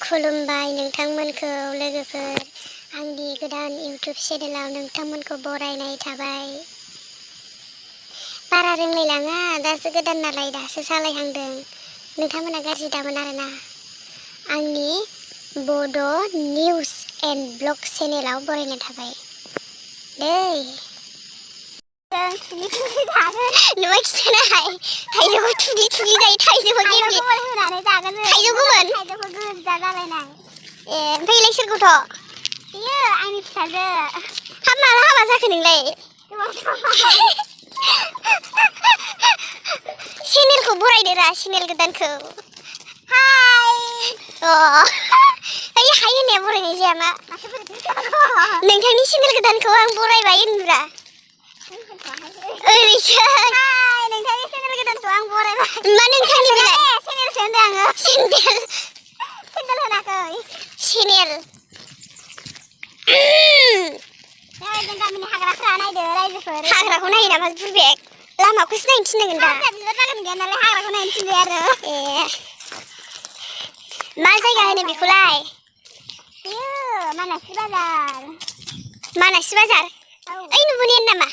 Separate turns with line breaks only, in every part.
खुलुमबाय नोंथांमोनखौ लोगोफोर आंनि गोदान इउट्युब चेनेलाव नोंथांमोनखौ बरायनाय थाबाय। बारा रोंलायलाङा दासो गोदान नालाय दासो सालायहांदों। नोंथांमोना गाज्रि दामोन आरोना। आंनि बड' निउज एन ब्लग चेनेलाव बरायनाय थाबाय दै। नुबाय खिथानाय थाइजौखौ थुलि थुलि जायो। थाइजौखौ गेमनि होनानै जागोन। थाइजौ गोमोन थाइजौखौ गोजा जालायनाय। ओमफ्रायलाय सोरखौथ' बियो आंनि फिसाजो। हाब माला हाबा जाखो नोंलाय? चेनेलखौ बरायदोरा चेनेल गोदानखौ। हाय ओइ हाय होननाया बरायनाय जाया मा? नोंथांनि चेनेल गोदानखौ आं बरायबाय होनब्रा। ओरैसो हाय नोंथांनि चेनेल गोदानखौ आं बरायबाय। मा नोंथांनि बेलाय? चेनेलसो होनदों आङो। चेनेल होनाखै चेनेल। जों गामिनि हाग्राफोरा नायदो रायजोफोर। हाग्राखौ नायो नामा बुरबेक? लामाखौसो नायनो थिननांगोन दा। बिबार बागान गैया नालाय हाग्राखौ नायनो थिनबाय आरो। मा जायगा होनो बेखौलाय? बेयो मानासि बाजार। मानासि बाजार? ओइ नुबोनायानो नामा?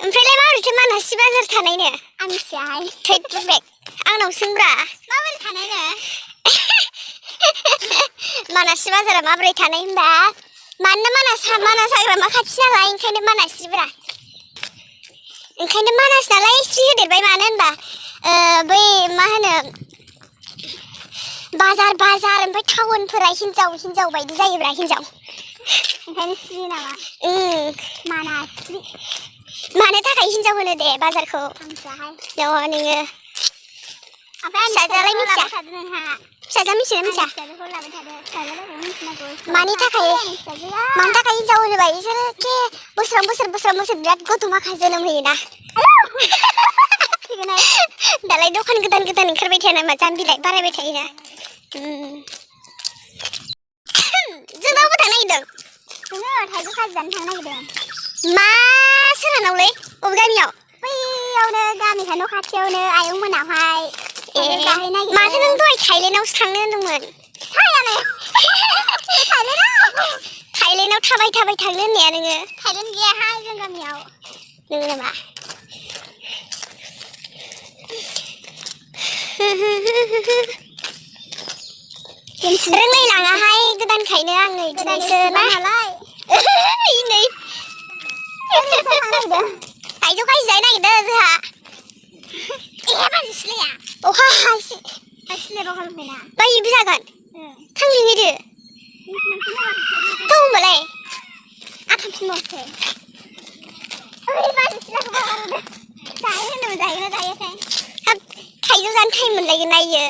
ओमफ्रायलाय माबोरैथो मानासि बाजार थानायनो? आं मिथियाहाय। थैद बुरबेक आंनाव सोंब्रा। माबोरै थानायनो? मानासि बाजारा माबोरै थानाय होनबा? मानोना मानास हाग्रामा खाथि नालाय ओंखायनो मानासिब्रा। ओंखायनो मानास नालाय स्रि होदेरबाय। मानो होनबा बै मा होनो बाजार ओमफ्राय टाउनफोरा हिनजाव बायदि जायोब्रा हिनजाव। ओंखायनो स्रि नामा? मानास्रि। मानो थाखाय हिनजाव होनो दे बाजारखौ? मिथियाहाय। नोङो फिसाजोआलाय मिथिया? फिसाजोआ मिथियोना मिथिया? मानि थाखाय हिनजाव होनोबा बिसोरो बोसोराव बोसोर बिराद गथ' माखा जोनोम होयोना। दालाय दखान गोदान ओंखारबाय थाया नामा? जामबिलाय बारायबाय थायोना। जों दाबो थांनो नागिरदों? जोङो थाइजौ खाजि जानो थांनो नागिरदों। मा सोरहानावलै? बबे गामियाव? बैयावनो गामिखा न' खाथियावनो आयं मोनावहाय। माथो नों दहाय थाइलेण्डआवसो थांनो होनदोंमोन? थाइलेण्डआव थाबाय थांनो होननाया नोङो? थाइलेण्ड गैयाहाय जों गामियाव। नोङो नामा? रोंलायलाङाहाय गोदानखायनो आङो इदिनोसो ना। नै थाइजौ खाजि जानो नागिरदों जोंहा। बाजि सिलाया अखा हासि बायबो जागोन। थां लिंहैदो। थौ होनबालाय आं थांफिनबावसै। जायोना जायोथाय। हाब थाइजौ जानो टाइम मोनलायगोन ना इयो।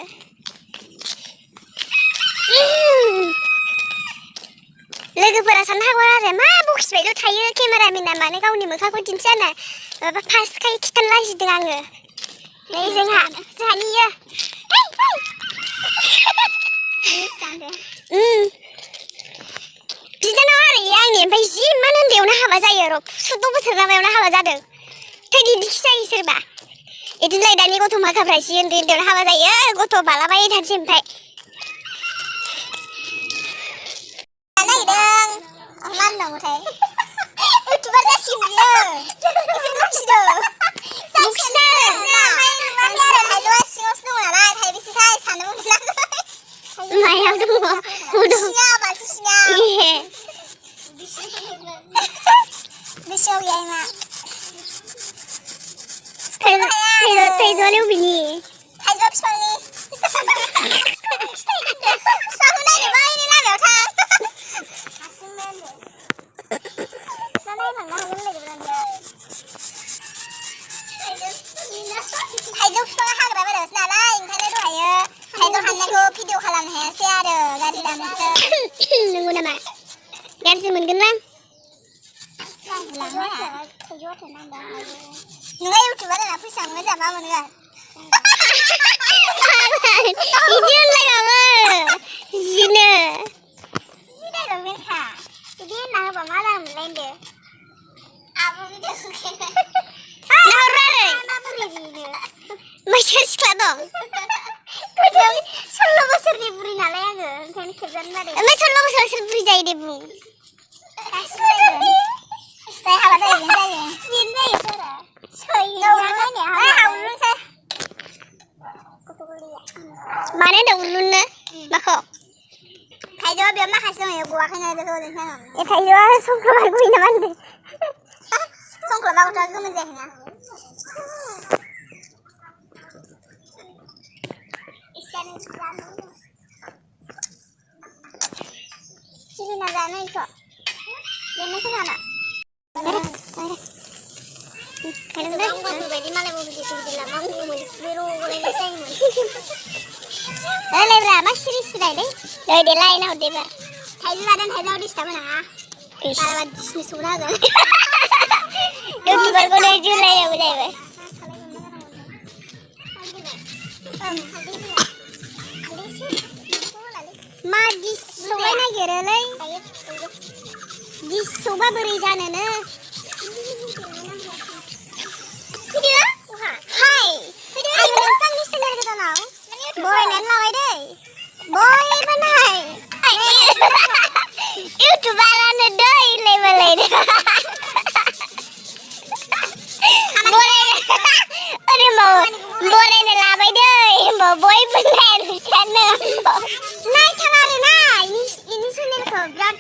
लोगोफोरा साननो हागौ आरो मा बखिबायल' थायो केमेरामेना मानो गावनि मोखांखौ दिन्थिया होनना माबा फार्स्टखाय खिथानो लाजिदों आङो। नै जोंहानि इयो। बिदानाव आरो इयो आंनि ओमफ्राय जि इमान उन्दैयावनो हाबा जायो। र' 14 बोसोर जानायावनो हाबा जादों। बिदिखि जायो सोरबा। इदिनोलाय दानि गथ' माखाफ्रा जि उन्दैयावनो हाबा जायो। गथ' बालाबाय थानोसै ओमफ्राय। मा होननांगौथाय इउटुबार जासिगोन बियो। थाइजौआ सिङावसो दङ नालाय थाइबेसेथाय साननोबो मोनाखै। मायाव दङ? सिङाव बालथिं सिङाव। बेसेयाव गैया मा? थाइजौआलाय अबेनि? थाइजौआ बिफांनि। बिफांखौ नायनो बैनि लामायाव थां। थाइजौ बिफाङा हाग्रा बारियावसो नालाय ओंखायनो दहायो थाइजौ हाननायखौ भिडिअ खालामनो हायासै आरो गाज्रि दामोनसो। नंगौ नामा? गाज्रि मोनगोनलां। नोंहा इउटुबार जाना फैसा मोनगोन जोंहा मा मोनगोन? बिदि होनलायनाङामोन जिनो। जि डाइलग मेनखा। बिदि होनना होबा मा जागोन मोनलाय होनदो? आब' भिडिअ बैसोर सिख्ला दं। 16 बोसोरनि बुरि नालाय। ओंखायनो खेबजानो बादो ओमफ्राय सोरल' सोर बुरि जायो दे बुं गासिबो जाय हाबा जायो बेनो जायो मानो होनदों उरलुननो माखौ थाइजौआ बेयाव माखासे दङ गवाखैनो बेखौ ए थाइजौआ संख्ल'बा गुबै नामा होनदों संख्ल'बा गथ'आ गोमोन जायाखैना सिलिना जानो इखौ लेमनायखौ जाना बायदि मालाय बिदि लामा रायलायब्रा मा सिरि सिराय दे दे लायना हरदेबा थाइजौ जादों थाइजौआव डिस्टार्ब होनाङा बाराबा डिसनि सौना होगोन इउटुबारखौ नै जुलायावबो जाहैबाय मा डिस सौलाय नागिरोलै डिस सौबा बोरै जानोनो हाय आं नोंथांनि चेनेल गोदानाव बरायनानै लाबाय दै बयबो नाय इउटुबारानो दै लेबेलै बरायनो लाबाय दै होमबा बयबो नायनो नायथार आरोना इनि चेनेलखौ बिराद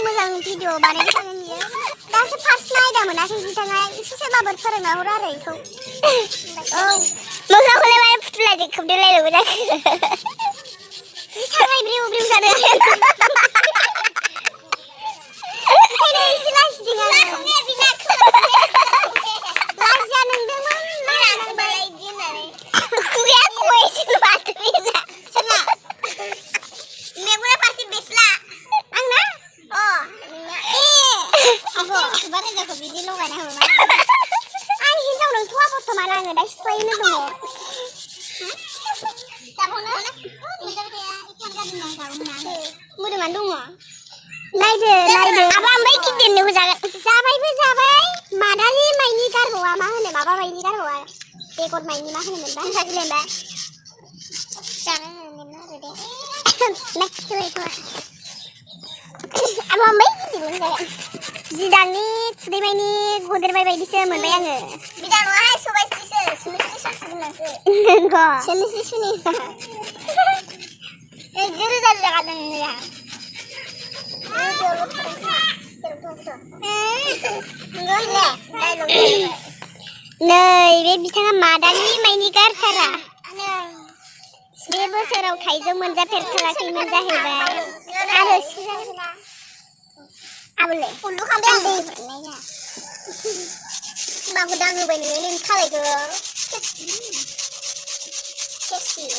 मोजां भिडिअ बानायबाय थागोन बियो दासो फार्स्ट नायदा मोनाखै बिथाङा एसे सोरबाफोर फोरोंना हर आरो इखौ औ मोखांखौलाय माने फुथुलाजों खोबदेरलायनांगौ जाखो थांनाय ब्रेव ब्रेव जादों ओंखायनो एसे लाजिदों आङो लाजिया नोंदोंमोन लाजिनांबाय बिदि होननानै खुगाया खयसो माथो बेना सोरना मेगना फारसे बेस्ला आंना अ आब' बारा जाखो बिदि लगायना होबाय आं हिन्जाव नंथ'आ बर्थमान आङो दा सिख्लायैनो दङ मोदोमानो दङ नायदो आबा ओमफ्राय गिदिरनोबो जागोन जाबाय मादालि माइनि गारहौआ मा होनो माबा माइनि गारहौआ बेगर माइनि मा होनोमोन दा जागिलेनबा जानो होनोमोन आरो दे नेक्स्ट होलायखौ आबा ओमफ्राय गिदिरनोबो जागोन जिदाननि खुदैमाइनि गदेरबाय बायदिसो मोनबाय आङो बिदा नङाहाय सबायस्रिसो सुनिस्रि सुनांसो नंगौ सुनिस्रि सुनि रोजा जादों नोंहा नै बे बिथाङा मादानि माइनि गारथारा बे बोसोराव थाइजौ मोनजाफेरथाराखैमोन जाहैबाय आरो आबले उल्लु खालामबाय आं माखौ दांहोबाय नोङो नों खालायखौ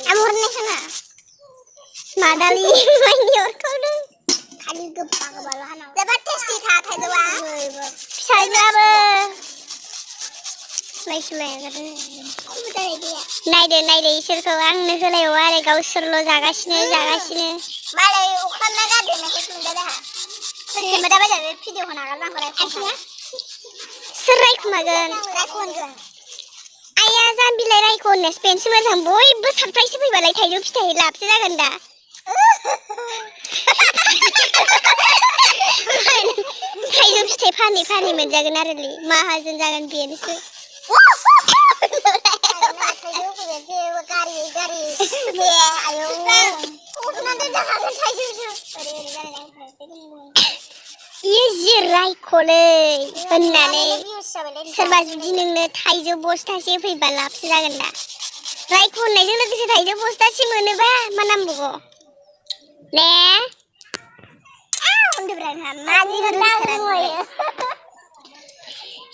आं हरनाय खोना मादालि माइनि अरखौदों खालि गोबा गोबाल' हानांगौ जोबोद टेस्टि था थाइजौआ फिसाजोआबो नायदो इसोरखौ आंनो होलायबावो आरो गावसोरल' जागासिनो मालाय अख्रांना गारदेरनायखौसो मोनदों जोंहा सोरखौबा दा बायदि बे भिडिअ होनो हागोन आंखौ रायखुमागोन सोर रायखुमागोन आइया जा बिलाइ रायख' होननायसो बेनोसो मोजां बयबो सारप्राइज फैबालाय थाइजौ फिथाइ लाबसो जागोन दा थाइजौ फिथाइ फानै मोनजागोन आरो माहाजोन जागोन बेनोसो इयो जि रायख'लै होननानै सोरबा जुदि नोंनो थाइजौ बस्थासे फैबा लाबसो जागोन दा रायख' होननायजों लोगोसे थाइजौ बस्थासे मोनोबा मा नांबावगौ ने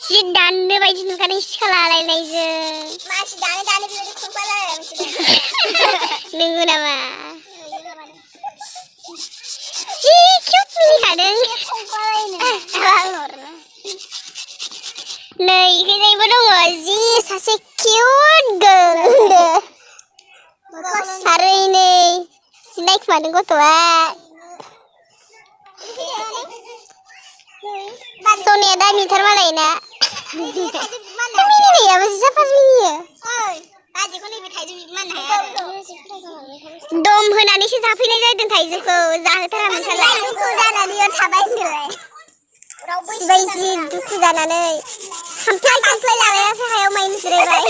जि दाननो बायदि नुखादों सिखा लालायनायजों मानसि दानो बेबायदि खुंफा नोंगौ नामा जि किउट मिनिखादों नै इखैजायबो दङ जि सासे किउट गोल सारैनै जि नायखुमादों गथ'आ सनिया दामिथार मालाय ना मिनिनायाबो जि साफा मिनियो बादिखौ नैबे थाइजौ माननो हाया आरो दम होनानैसो जाफैनाय जादों थाइजौखौ जाहोथारामोन साला दुखु जानानै थाबाय होनदोंलाय सिबाय जि दुखु जानानै खामफ्लाय लाबायासो हायाव माइ जिरायबाय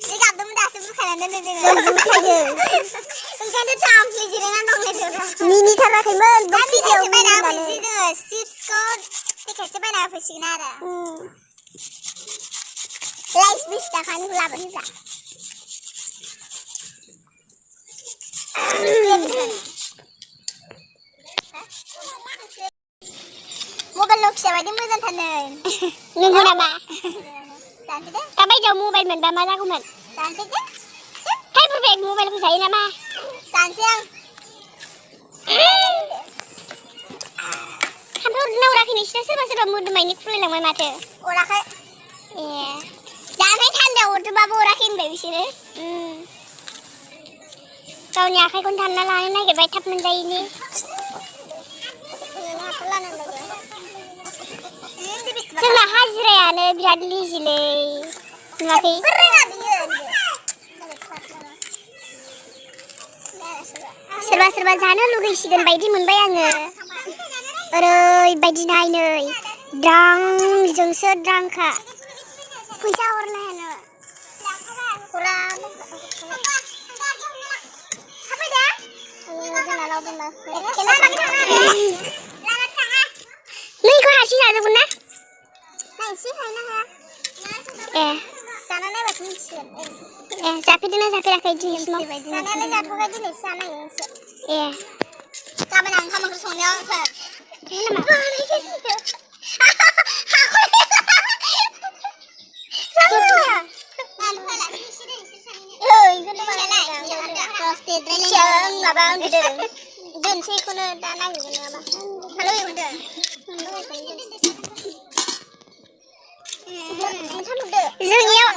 जि गाबदोंमोन दासो बुरखायनानै दोनदों जोङो बुरखायदों ओंखायनोथ' थामफ्ले जिरायनानै दंलायदों मिनिथाराखैमोन भिडिअ बायना होफैसै जोङो चिप्सखौ पेकेटसो बायना होफैसिगोन आरो राइस 20 थाखानि लाबोनोब्रा मबाइल नकिया बायदि मोजांथारनो नंगौ नामा दानसै दे दा बायदियाव मबाइल मोनबा मा जागौमोन दानसै दे हाइपारबेग मबाइलखौ जायो नामा दानसै आं खामफ्लाय नावराखै नोंसिना सोरबा मोदोमायनि खुलायलांबाय माथो अराखै ए जानाय थान्दायाव अरदोंबाबो अराखै होनबाय बिसोरो गावनि आखाइखौनो दानना लानो नागिरबाय थाब मोनजायैनि जोंना हाजिरायानो बिराद लिजिलै नुवाखै सोरबा जानो लुगैसिगोन बायदि मोनबाय आङो ओरैबायदि नायनै द्रांजोंसो द्रांखा फैसा हरनो हानो हरा नैखौ हारसिं जाजोबगोन ना नायसै हायना हाया ए जाना नायबासो मिथिगोन ए जाफेरदोंना जाफेराखै दिनैसिमाव जानायालाय जाथ'वाखै दिनैसो जानायो एसे ए गाबोन आं ओंखाम ओंख्रि संनायाव दोनसैखौनो दा नागिरगोन नङाबा हेलौ एवदों जोंनियाव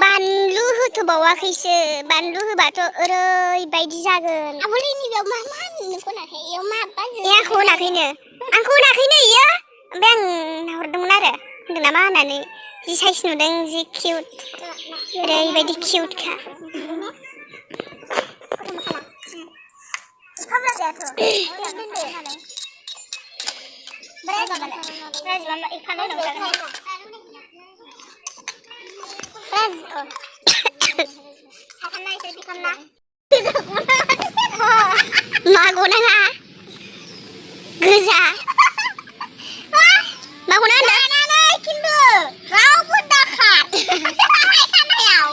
बानलु होथ'बावाखैसो बानलु होबाथ' ओरैबायदि जागोन आब'लै नैबेयाव मा नोंखौ होनाखै इयाव मा बाजो आंखौ होनाखैनो इयो ओमफ्राय आं नाहरदोंमोन आरो होनदों नामा होननानै जि साइज नुदों जि किउट ओरैबायदि किउटखा मागौ नाङा गोजा मागौ नाङा खिन्थु रावबो दाखार खानायाव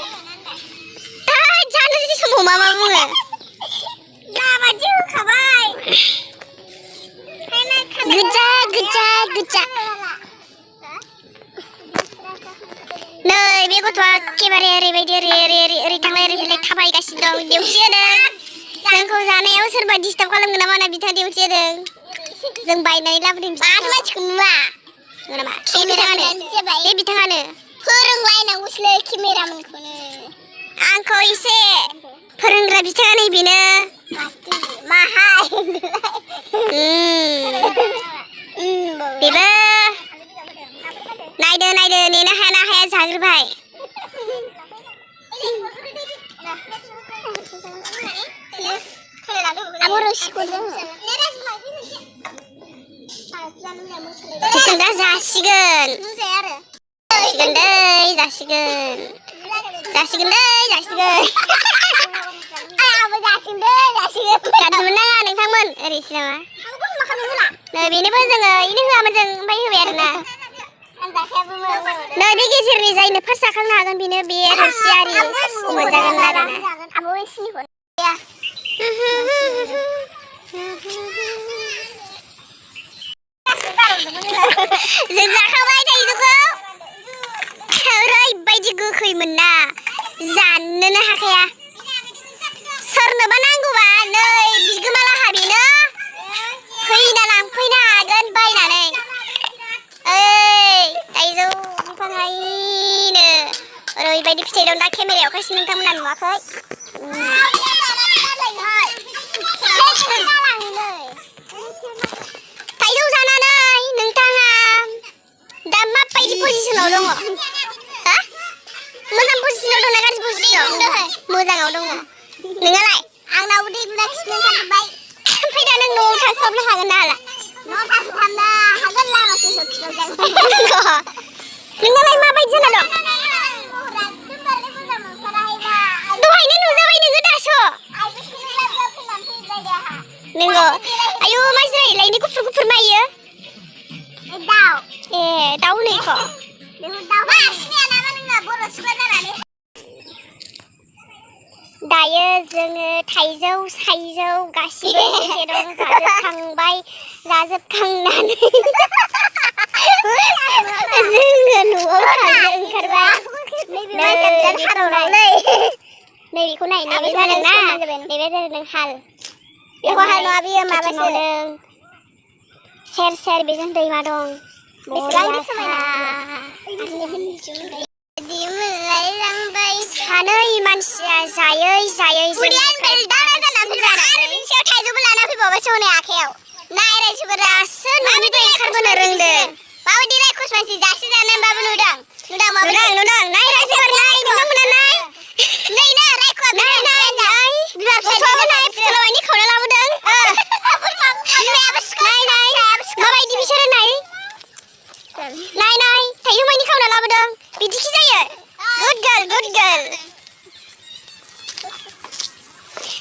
जानो जि समाव मा बुङो जाबादि होखाबाय गोजा नै बे गथ'आ एखेबारे ओरैबायदि ओरै थांलाय ओरै फैलाय थाबायगासिनो दं देउथि होदों जोंखौ जानायाव सोरबा डिस्टार्ब खालामगोन नामा होनना बिथाङा देउथि होदों जों बायनानै लाबोदों माथो मानसिखौ नुवा नामा बे बिथाङानो फोरोंलायनांगौसोलै केमेरामेनखौनो आंखौ एसे फोरोंग्रा बिथाङा नै बेनो माहाय बेबो नायदो नेनो हाया जाग्रोबाय आब' रोसिखौ जों दा जासिगोन जासिगोन गाज्रिमोन नाङा नोंथांमोन ओरैसो नामा नै बेनोबो जोङो इनो होआमोन जों ओमफ्राय होबाय आरोना नै बे गेजेरनि जायनो फार्स्ट जाखांनो हागोन बेनो बे रोसि आरि मोनजागोन आरोना आब' सिनिखौ जों जाखांबाय थाइजौखौ ओरैबायदि गोखैमोन ना जानोनो हाखाया सोरनोबा नांगौबा नै बिगोमालाहा बेनो फैना लांफैनो हागोन बायनानै थाइजौ बिफाङायनो ओरैबायदि फिथाइ दं दा केमेरायाव खायसे नोंथांमोना नुवाखै थाइजौ जानानै नोंथाङा दा माबायदि पजिसनाव दङ हा नोंलाय आंनाव उदै गुला खिनो ओंखारबाय ओमफ्राय दा नों न'आव थांसाबनो हागोन ना हाला न'आव थांसाबनो हागोन लामासो खिनांगोन नोंनालाय माबायदि जाना दं दहायनो नुजाबाय नोङो दासो नोंगो आयु मा जिरायोलाय नि गुफुर गुफुर मायो दाउ दाउ नैख' दायो जोङो थाइजौ साइजौ गासिबो एसे दं जाजोबखांनानै जोङो न'आव थांनो ओंखारबाय नैबेखौ नाय नैबे जादोंना नैबे जादों हाल बेखौ हाल नङा बियो माबासो सेर सेर बेजों दैमा दं बेसेबां समायना सानै मानसिया जायै जायै थाइजौबो लाना फैबावबायसो हनै आखायाव नाय रायजोफोरासो न'निफ्राय ओंखारबोनो रोंदों माबायदि रायखस मानसि जासि जानो होनबाबो नुदों नाय रायजोफोर नाय नोंथांमोना नाय नै ना रायखस नाय बिमा फिसाफोर नाय फुथुलाबायनि खावना लाबोदों नाय माबायदि बिसोरो नाय थाइजौ मानि खावना लाबोदों बिदिखि जायो गुड गार्ल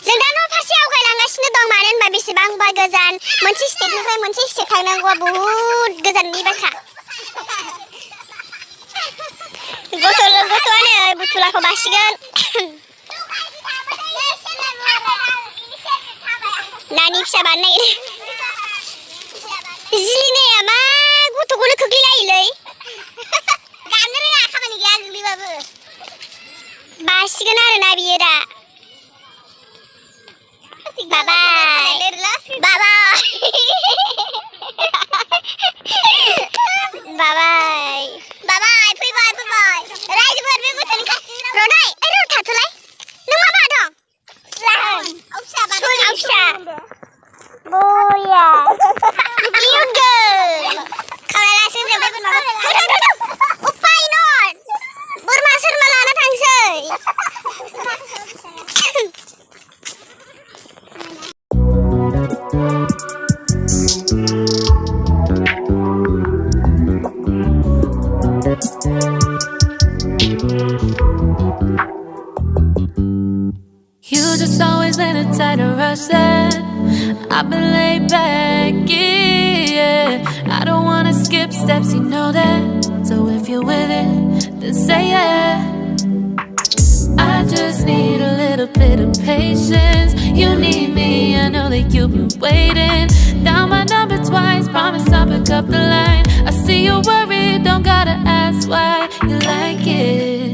जों दा न' फारसे आवगायलांगासिनो दं मानो होनबा बेसेबांबा गोजान मोनसे स्टेपनिफ्राय मोनसे स्टेप थांनांगौआ बहुद गोजाननि बाथ्रा गथ'आनो बुथुलाखौ बासिगोन नानि फिसा बानो नागिरो जिलिनाया मा गथ'खौनो खोख्लैलायोलै गाननो रोङा खामानि गैया गोग्लैबाबो बासिगोन आरोना बियो दा बाबाय फैबाय रायजोफोर बे गथ'नि खाथियाव रनाय र' थाथ'लाय नों मा बादों आवसा बया cute girl खावलालासो जोबबाय उफाय नट बोरमा सोरमा लाना थांसै
You just always been a tight rush that I've been laid back, yeah. I don't wanna skip steps, you know that. So if you're with it, then say yeah. I just need a little bit of patience. You need me, I know that you've been waiting. Down my number twice, promise I'll pick up the line. I see you worried, don't gotta ask why. You like it,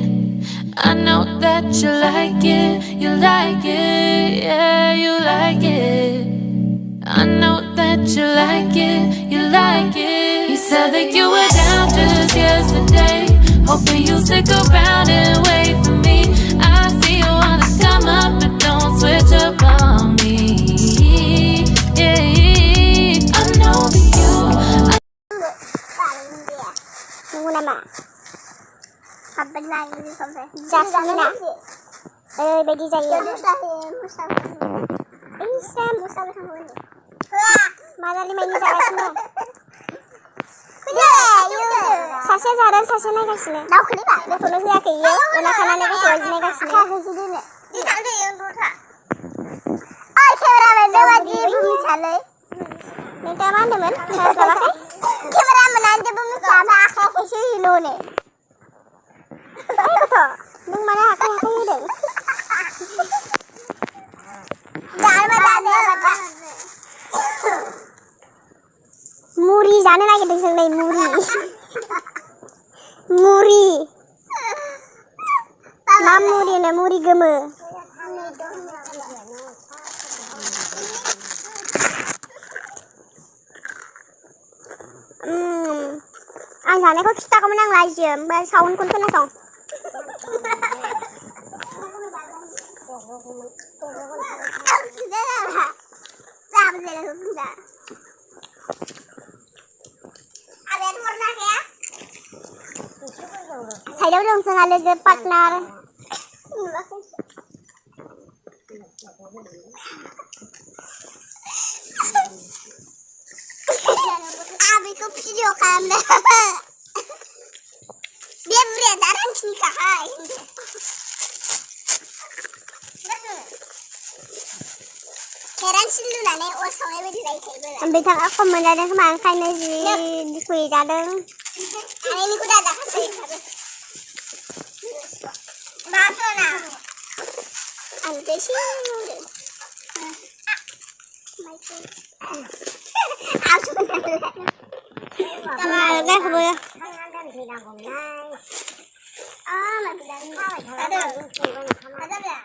I know that you like it. You like it, yeah, you like it. I know that you like it, you like it. You said that you were down just yesterday, hoping you'll stick around and wait for me. I see you wanna come up, but don't switch up on me. Yeah, I know that you.
Nunggu nama. Kapan lagi sampai? Jasmina. Bagi saya. Mana lima ini जागासिनो सासे जादों सासे नायगासिनो दाउखौनिबा गथ'नो होयाखै इयो उना खानानै गथ'आ नायगासिनो केमेरामेन बेबादि मिथियालै नोंथाङा मा होनदोंमोन खोनास्लाबाखै केमेरामेनानो जेबो मिथिया ओमफ्राय आखायाखैसो होयोल'नो गथ' नों मानो आखाइ होदों मुरि जानो नागिरदों जों नै मुरि मा मुरि होनो मुरि गोमो आं जानायखौ खिथागौमोन आं लाजियो ओमफ्राय साउन्डखौनो खोनासं साइडआव दं जोंहा लोगो partner 아비가 필요 감네. 미안 나랑 치니까 계란 실눈 안에 오성에 왜이렇게 입을 bị thằng ốc không mình ra đây các bạn khai nơi gì quỳ ra đơn anh đi ra đặt gì ba thôi nào anh tới xíu áo xuống này cái không được mà